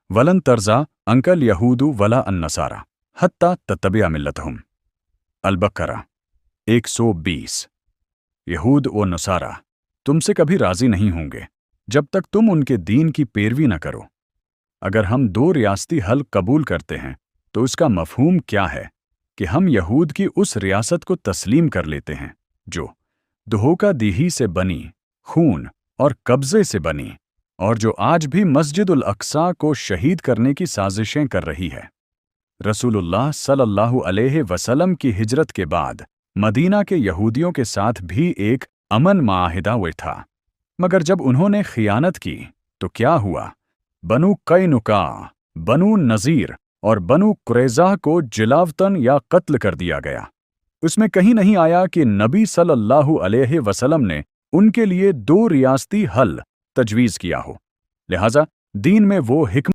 ولن ترضى عنك اليهود ولا النصارى حتى تتبع ملتهم۔ البقرہ 120۔ یہود و نصارہ تم سے کبھی راضی نہیں ہوں گے جب تک تم ان کے دین کی پیروی نہ کرو۔ اگر ہم دو ریاستی حل قبول کرتے ہیں تو اس کا مفہوم کیا ہے کہ ہم یہود کی اس ریاست کو تسلیم کر لیتے ہیں جو دھوکہ دہی سے بنی، خون اور قبضے سے بنی، اور جو آج بھی مسجد الاقصیٰ کو شہید کرنے کی سازشیں کر رہی ہے۔ رسول اللہ صلی اللہ علیہ وسلم کی ہجرت کے بعد مدینہ کے یہودیوں کے ساتھ بھی ایک امن معاہدہ ہوا تھا، مگر جب انہوں نے خیانت کی تو کیا ہوا؟ بنو قینقاع، بنو نذیر اور بنو قریظہ کو جلاوطن یا قتل کر دیا گیا۔ اس میں کہیں نہیں آیا کہ نبی صلی اللہ علیہ وسلم نے ان کے لیے دو ریاستی حل تجویز کیا ہو، لہذا دین میں وہ حکمت